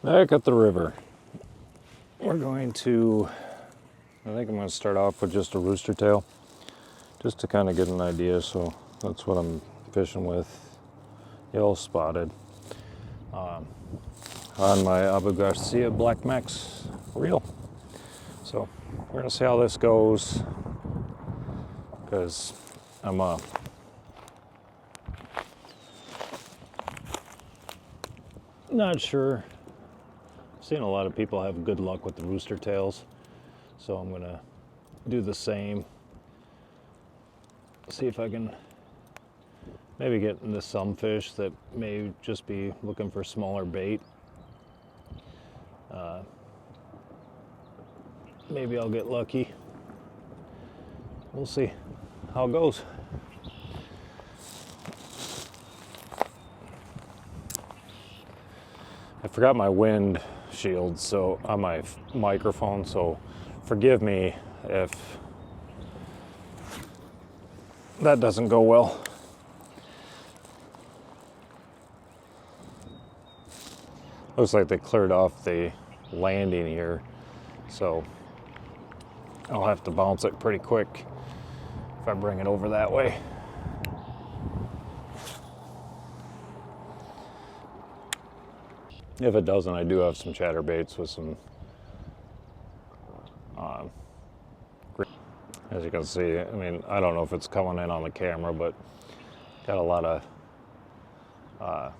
Back at the river. We're going to, I think I'm going to start off with just a rooster tail, just to kind of get an idea. So that's what I'm fishing with, yellow spotted, on my Abu Garcia Black Max reel. So we're going to see how this goes, because I'm not sure. I've seen a lot of people have good luck with the rooster tails, so I'm gonna do the same. See if I can maybe get into some fish that may just be looking for smaller bait. Maybe I'll get lucky. We'll see how it goes. I forgot my wind shield so on my microphone, so forgive me if that doesn't go well. Looks like they cleared off the landing here, so I'll have to bounce it pretty quick if I bring it over that way. If it doesn't, I do have some chatterbaits with some, as you can see, I mean, I don't know if it's coming in on the camera, but got a lot of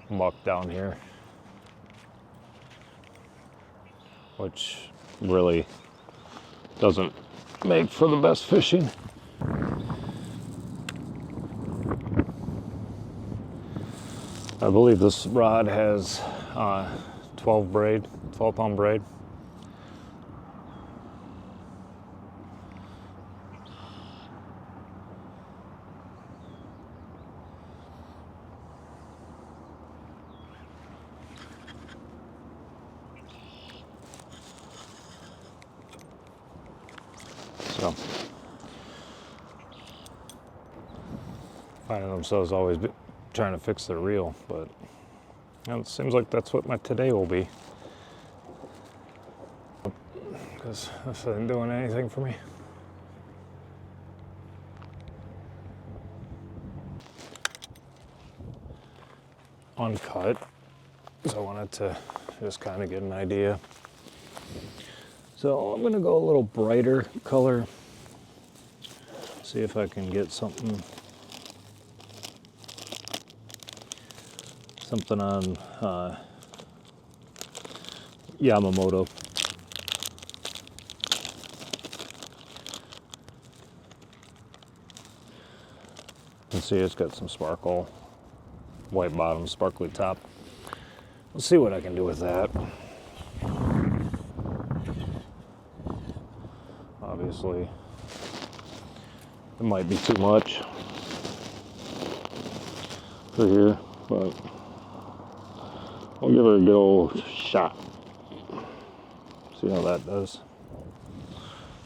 muck down here, which really doesn't make for the best fishing. I believe this rod has 12 pound braid. So, finding themselves always trying to fix their reel, but it seems like that's what my today will be, because this isn't doing anything for me. Uncut, so I wanted to just kind of get an idea. So I'm gonna go a little brighter color, see if I can get something on Yamamoto. You can see it's got some sparkle, white bottom, sparkly top. Let's see what I can do with that. Obviously, it might be too much for here, but I'll give her a good old shot. See how that does.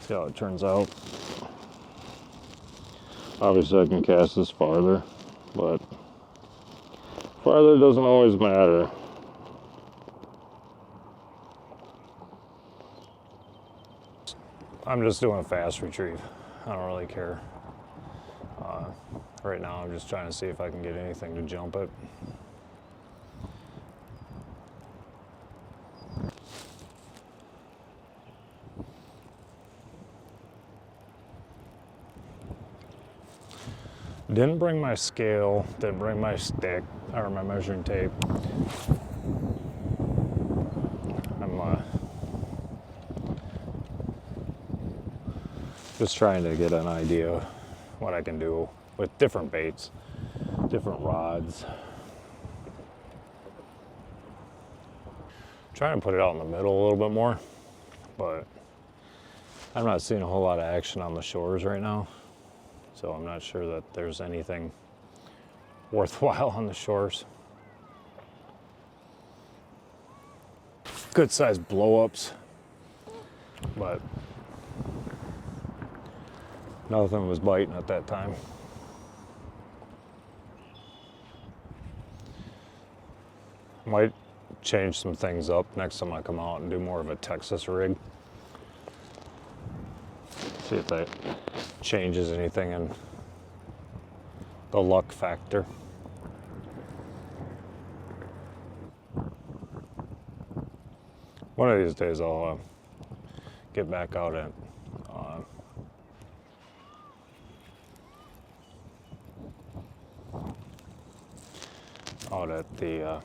See how it turns out. Obviously I can cast this farther, but farther doesn't always matter. I'm just doing a fast retrieve. I don't really care. Right now I'm just trying to see if I can get anything to jump it. Didn't bring my scale, didn't bring my stick or my measuring tape. I'm just trying to get an idea what I can do with different baits, different rods. Trying to put it out in the middle a little bit more, but I'm not seeing a whole lot of action on the shores right now. So I'm not sure that there's anything worthwhile on the shores. Good sized blow-ups, but nothing was biting at that time. Might change some things up next time I come out and do more of a Texas rig. See if that changes anything in the luck factor. One of these days I'll get back out and out at the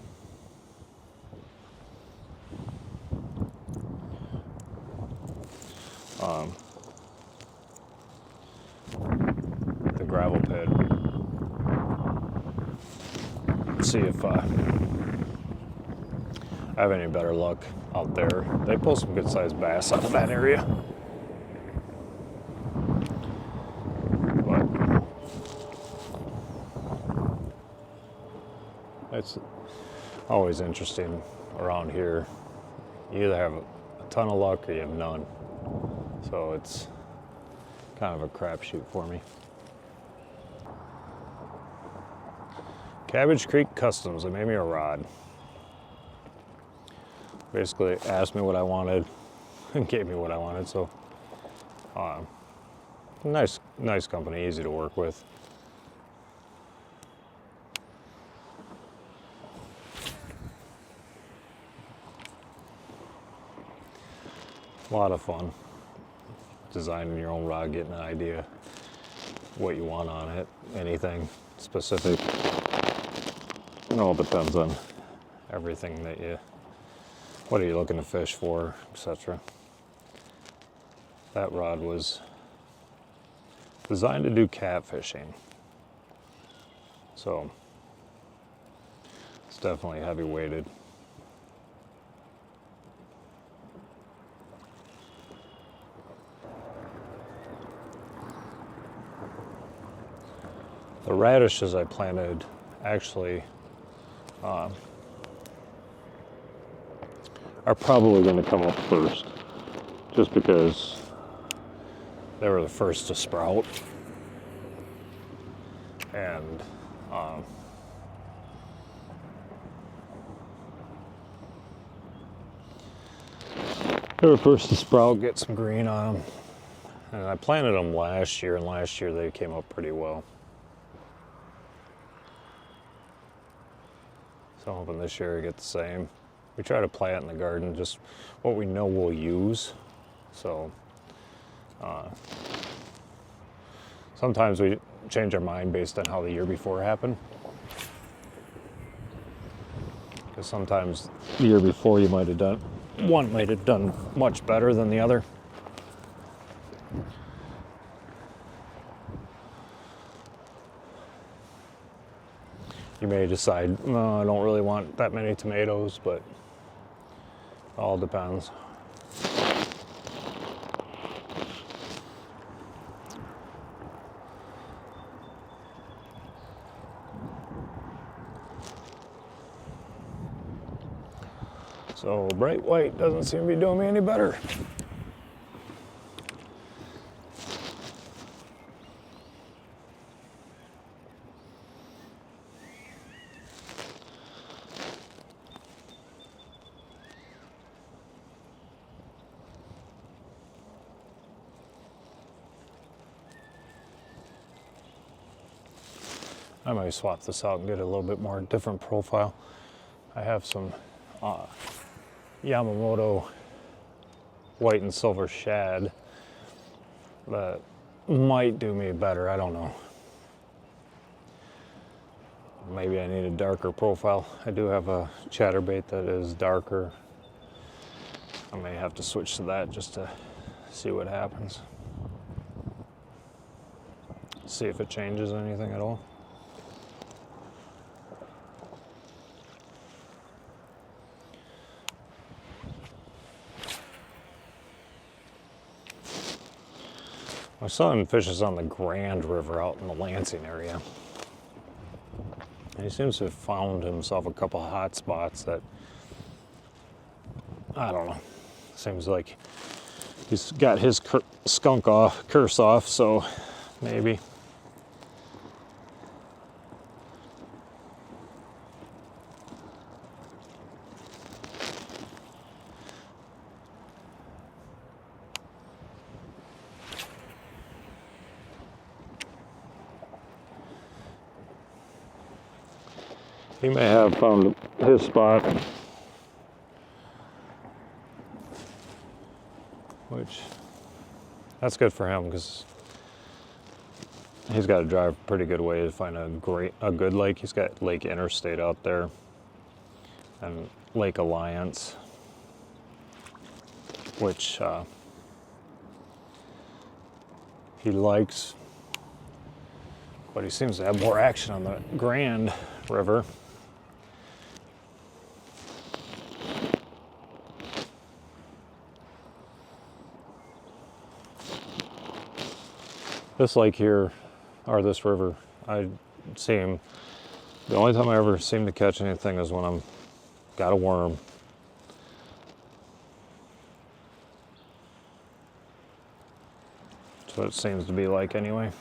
gravel pit. See if I have any better luck out there. They pull some good sized bass out of that area. But it's always interesting around here. You either have a ton of luck or you have none. So it's kind of a crapshoot for me. Cabbage Creek Customs, they made me a rod. Basically asked me what I wanted and gave me what I wanted, so nice company, easy to work with. A lot of fun designing your own rod, getting an idea what you want on it, anything specific. It all depends on everything that what are you looking to fish for, etc. That rod was designed to do catfishing, so it's definitely heavy weighted. The radishes I planted actually are probably going to come up first, just because they were the first to sprout, and they were first to sprout, get some green on them. And I planted them last year, and last year they came up pretty well. So I'm hoping this year I get the same. We try to plant in the garden just what we know we'll use. So sometimes we change our mind based on how the year before happened. Because sometimes the year before one might have done much better than the other. You may decide, no, I don't really want that many tomatoes, but it all depends. So bright white doesn't seem to be doing me any better. I might swap this out and get a little bit more different profile. I have some Yamamoto white and silver shad that might do me better, I don't know. Maybe I need a darker profile. I do have a chatterbait that is darker. I may have to switch to that just to see what happens. See if it changes anything at all. My son fishes on the Grand River out in the Lansing area. And he seems to have found himself a couple of hot spots that, I don't know, seems like he's got his curse off, so maybe. he may have found his spot, which that's good for him because he's got to drive a pretty good way to find a good lake. He's got Lake Interstate out there and Lake Alliance, which he likes, but he seems to have more action on the Grand River. This lake here, or this river, the only time I ever seem to catch anything is when I'm got a worm. That's what it seems to be like anyway.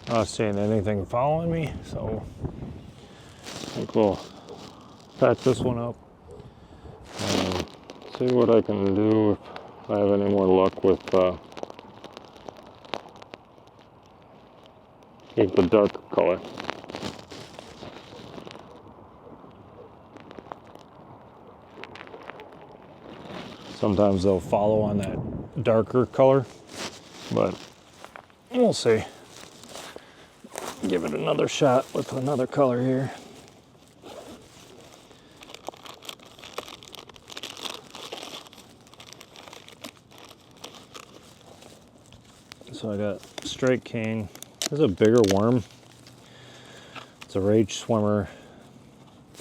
Not seeing anything following me, so I think we'll patch this one up and see what I can do if I have any more luck with the dark color. Sometimes they'll follow on that darker color, but we'll see. Give it another shot with another color here. So I got straight king. This is a bigger worm. It's a rage swimmer,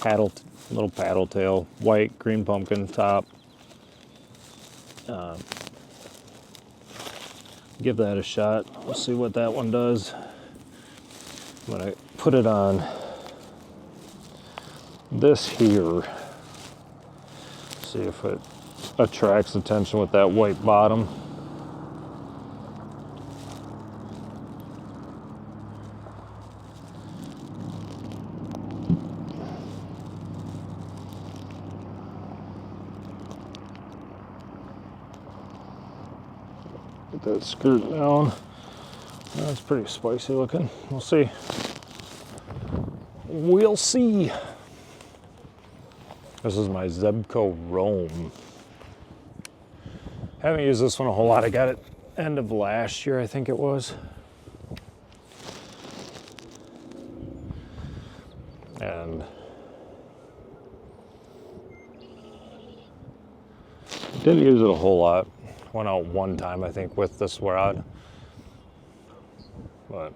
little paddle tail, white, green pumpkin top. Give that a shot. We'll see what that one does. I'm gonna put it on this here. See if it attracts attention with that white bottom. Get that skirt down. That's pretty spicy looking. We'll see. We'll see. This is my Zebco Rome. Haven't used this one a whole lot. I got it end of last year, I think it was. And didn't use it a whole lot. Went out one time, I think, with this rod. But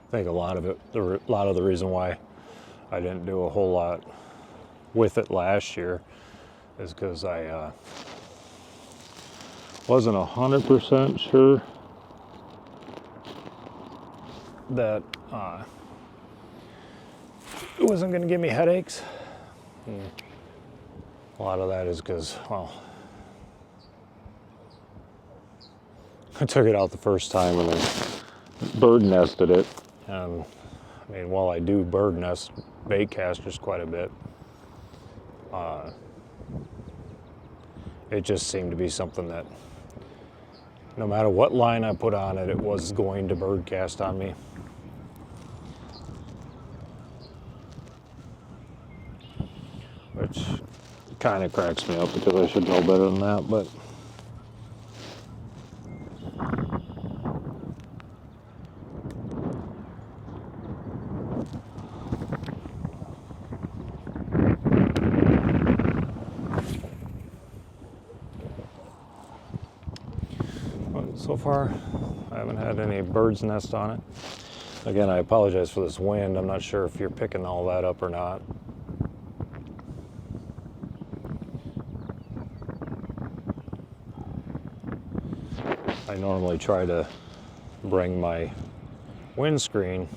I think a lot of the reason why I didn't do a whole lot with it last year is because I wasn't 100% sure that it wasn't going to give me headaches. And a lot of that is because, well, I took it out the first time and I bird nested it. And I mean, while I do bird nest bait casters quite a bit, it just seemed to be something that no matter what line I put on it, it was going to bird cast on me. Which kind of cracks me up because I should know better than that, but so far I haven't had any bird's nest on it. Again, I apologize for this wind. I'm not sure if you're picking all that up or not. I normally try to bring my windscreen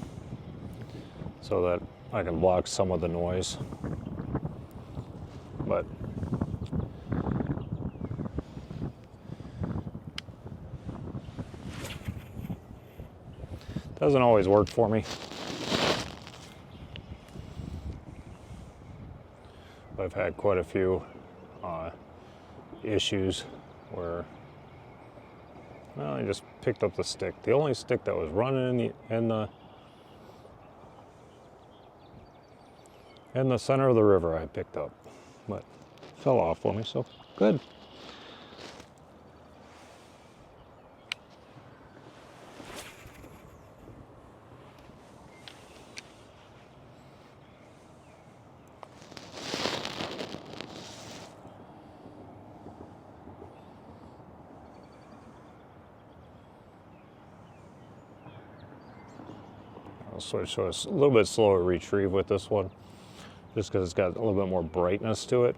so that I can block some of the noise, but doesn't always work for me. I've had quite a few issues where, well, I just picked up the stick. The only stick that was running in the center of the river I picked up, but fell off for me, so good. I'll switch to a little bit slower retrieve with this one, just because it's got a little bit more brightness to it.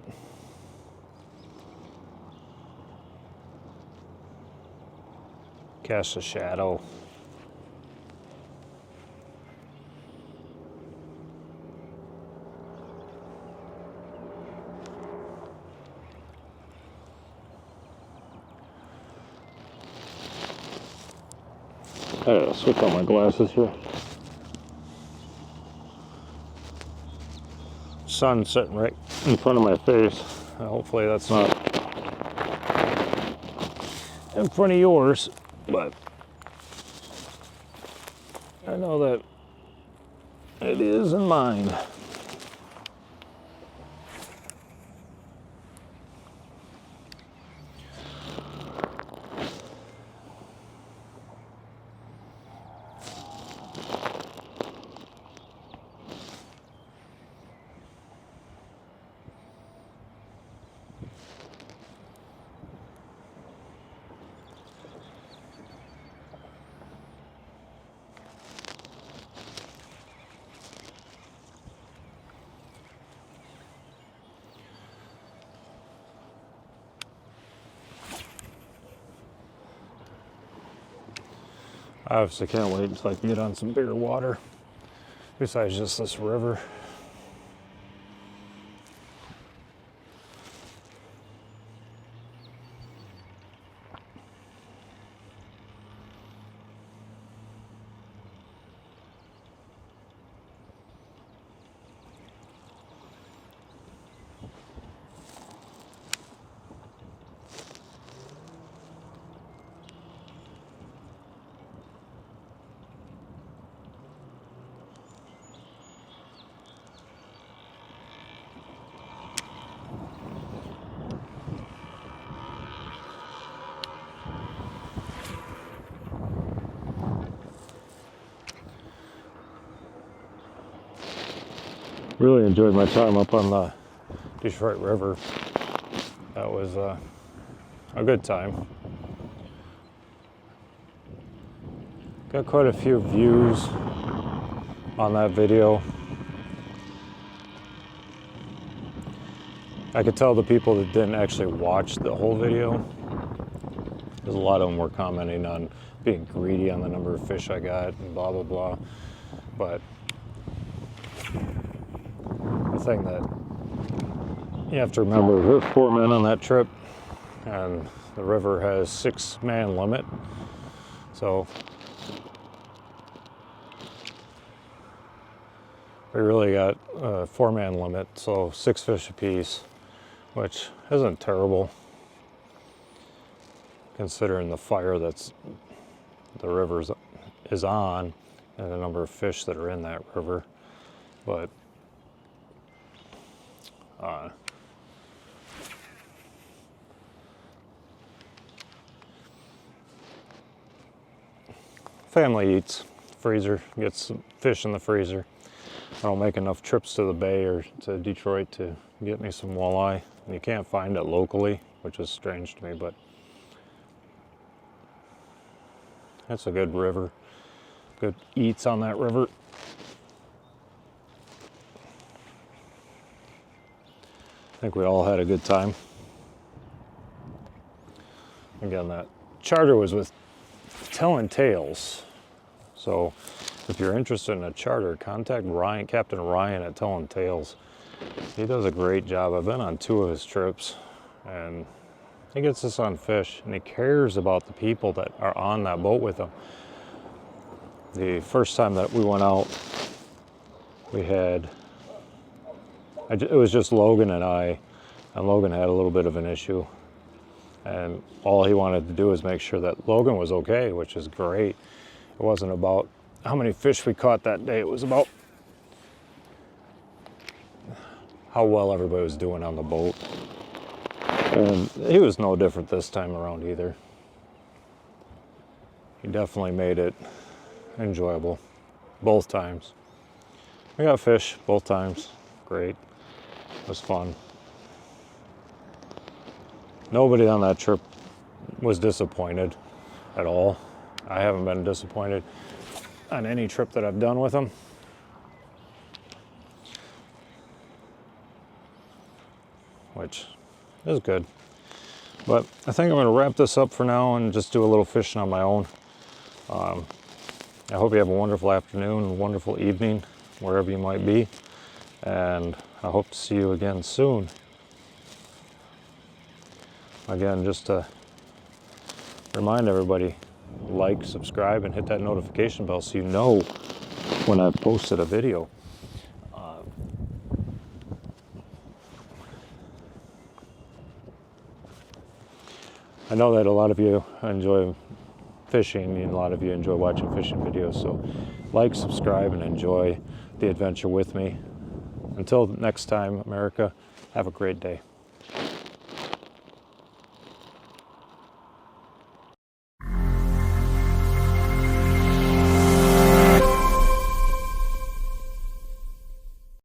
Cast a shadow. I gotta switch out my glasses here. Sun sitting right in front of my face. Hopefully that's not in front of yours, but I know that it is in mine. I obviously can't wait until I can get on some bigger water besides just this river. Really enjoyed my time up on the Detroit River. That was a good time. Got quite a few views on that video. I could tell the people that didn't actually watch the whole video, because a lot of them were commenting on being greedy on the number of fish I got and blah blah blah. But the thing that you have to remember, there's 4 men on that trip, and the river has 6-man limit. So we really got a 4-man limit, so 6 fish apiece, which isn't terrible considering the fire that's the river is on and the number of fish that are in that river. But family eats, freezer, gets some fish in the freezer. I don't make enough trips to the bay or to Detroit to get me some walleye. And you can't find it locally, which is strange to me, but that's a good river. Good eats on that river. I think we all had a good time. Again, that charter was with telling tales. So if you're interested in a charter, contact Ryan, Captain Ryan at Telling Tales. He does a great job. I've been on 2 of his trips, and he gets us on fish, and he cares about the people that are on that boat with him. The first time that we went out, we had, it was just Logan and I, and Logan had a little bit of an issue. And all he wanted to do was make sure that Logan was okay, which is great. It wasn't about how many fish we caught that day. It was about how well everybody was doing on the boat. And he was no different this time around either. He definitely made it enjoyable both times. We got fish both times. Great. It was fun. Nobody on that trip was disappointed at all. I haven't been disappointed on any trip that I've done with them. Which is good. But I think I'm going to wrap this up for now and just do a little fishing on my own. I hope you have a wonderful afternoon, a wonderful evening, wherever you might be. And I hope to see you again soon. Again, just to remind everybody, like, subscribe, and hit that notification bell so you know when I've posted a video. I know that a lot of you enjoy fishing, and a lot of you enjoy watching fishing videos, so like, subscribe, and enjoy the adventure with me. Until next time, America, have a great day.